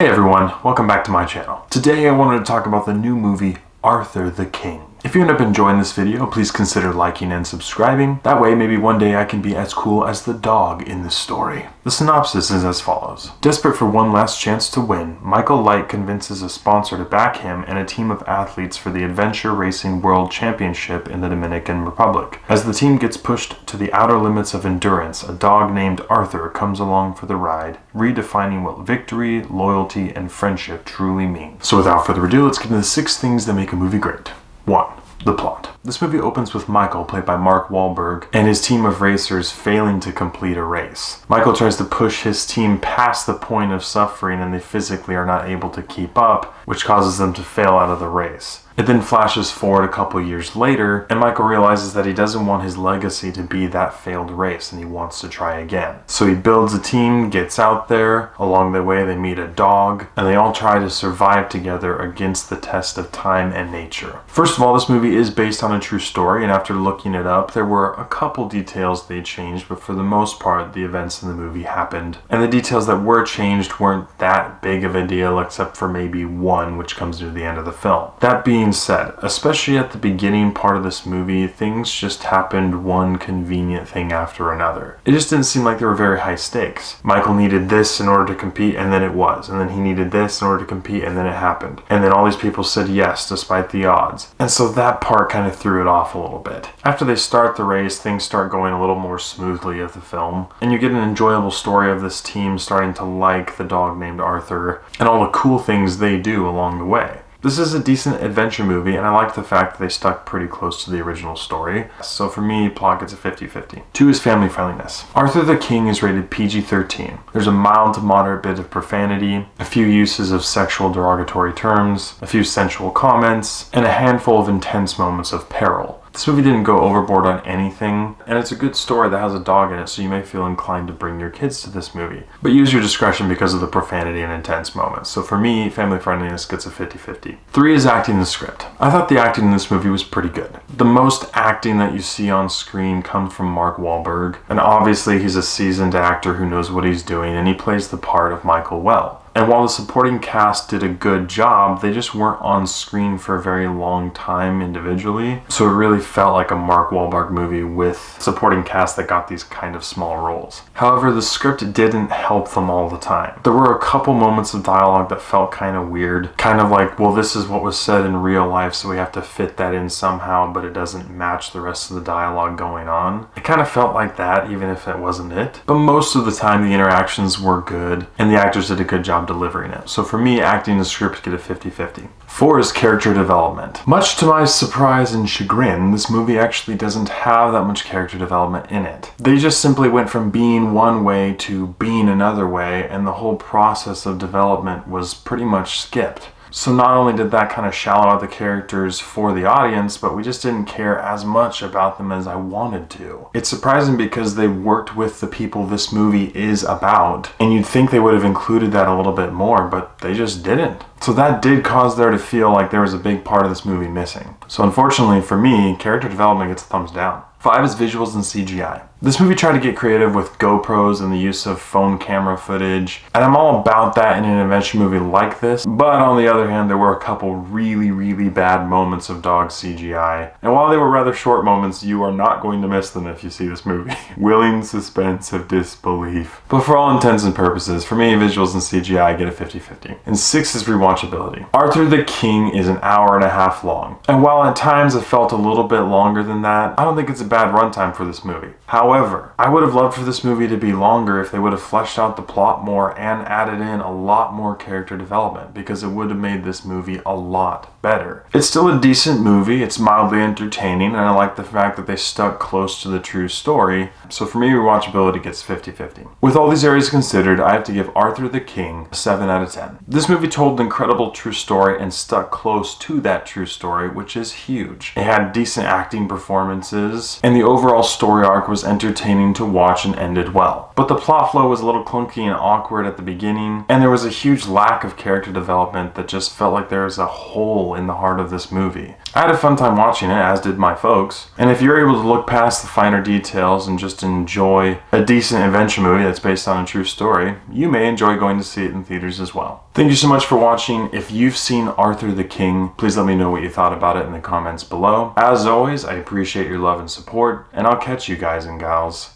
Hey everyone, welcome back to my channel. Today I wanted to talk about the new movie, Arthur the King. If you end up enjoying this video, please consider liking and subscribing. That way, maybe one day I can be as cool as the dog in this story. The synopsis is as follows. Desperate for one last chance to win, Michael Light convinces a sponsor to back him and a team of athletes for the Adventure Racing World Championship in the Dominican Republic. As the team gets pushed to the outer limits of endurance, a dog named Arthur comes along for the ride, redefining what victory, loyalty, and friendship truly mean. So without further ado, let's get into the 6 things that make a movie great. 1. The plot. This movie opens with Michael, played by Mark Wahlberg, and his team of racers failing to complete a race. Michael tries to push his team past the point of suffering and they physically are not able to keep up, which causes them to fail out of the race. It then flashes forward a couple years later, and Michael realizes that he doesn't want his legacy to be that failed race and he wants to try again. So he builds a team, gets out there, along the way they meet a dog, and they all try to survive together against the test of time and nature. First of all, this movie is based on a true story, and after looking it up, there were a couple details they changed, but for the most part, the events in the movie happened. And the details that were changed weren't that big of a deal, except for maybe one, which comes near the end of the film. That being said, especially at the beginning part of this movie, things just happened one convenient thing after another. It just didn't seem like they were very high stakes. Michael needed this in order to compete, and then it was. And then he needed this in order to compete, and then it happened. And then all these people said yes, despite the odds. And so that part kind of threw it off a little bit. After they start the race, things start going a little more smoothly of the film, and you get an enjoyable story of this team starting to like the dog named Arthur, and all the cool things they do along the way. This is a decent adventure movie, and I like the fact that they stuck pretty close to the original story. So for me, plot gets a 50-50. 2 is family friendliness. Arthur the King is rated PG-13. There's a mild to moderate bit of profanity, a few uses of sexual derogatory terms, a few sensual comments, and a handful of intense moments of peril. This movie didn't go overboard on anything, and it's a good story that has a dog in it, so you may feel inclined to bring your kids to this movie. But use your discretion because of the profanity and intense moments. So for me, family friendliness gets a 50-50. 3 is acting in the script. I thought the acting in this movie was pretty good. The most acting that you see on screen comes from Mark Wahlberg, and obviously he's a seasoned actor who knows what he's doing, and he plays the part of Michael well. And while the supporting cast did a good job, they just weren't on screen for a very long time individually. So it really felt like a Mark Wahlberg movie with supporting cast that got these kind of small roles. However, the script didn't help them all the time. There were a couple moments of dialogue that felt kind of weird. Kind of like, well, this is what was said in real life, so we have to fit that in somehow, but it doesn't match the rest of the dialogue going on. It kind of felt like that, even if it wasn't it. But most of the time, the interactions were good, and the actors did a good job delivering it. So for me, acting and the script get a 50-50. 4 is character development. Much to my surprise and chagrin, this movie actually doesn't have that much character development in it. They just simply went from being one way to being another way, and the whole process of development was pretty much skipped. So not only did that kind of shallow out the characters for the audience, but we just didn't care as much about them as I wanted to. It's surprising because they worked with the people this movie is about, and you'd think they would have included that a little bit more, but they just didn't. So that did cause there to feel like there was a big part of this movie missing. So unfortunately for me, character development gets a thumbs down. 5 is visuals and CGI. This movie tried to get creative with GoPros and the use of phone camera footage, and I'm all about that in an adventure movie like this, but on the other hand, there were a couple really bad moments of dog CGI, and while they were rather short moments, you are not going to miss them if you see this movie. Willing suspense of disbelief. But for all intents and purposes, for me, visuals and CGI get a 50-50. And 6 is rewatchability. Arthur the King is an hour and a half long, and while at times it felt a little bit longer than that, I don't think it's a bad runtime for this movie. However, I would have loved for this movie to be longer if they would have fleshed out the plot more and added in a lot more character development, because it would have made this movie a lot better. It's still a decent movie, it's mildly entertaining, and I like the fact that they stuck close to the true story, so for me, rewatchability gets 50-50. With all these areas considered, I have to give Arthur the King a 7 out of 10. This movie told an incredible true story and stuck close to that true story, which is huge. It had decent acting performances, twist, and the overall story arc was entertaining to watch and ended well. But the plot flow was a little clunky and awkward at the beginning, and there was a huge lack of character development that just felt like there was a hole in the heart of this movie. I had a fun time watching it, as did my folks, and if you're able to look past the finer details and just enjoy a decent adventure movie that's based on a true story, you may enjoy going to see it in theaters as well. Thank you so much for watching. If you've seen Arthur the King, please let me know what you thought about it in the comments below. As always, I appreciate your love and support, and I'll catch you guys and gals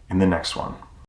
in the next one.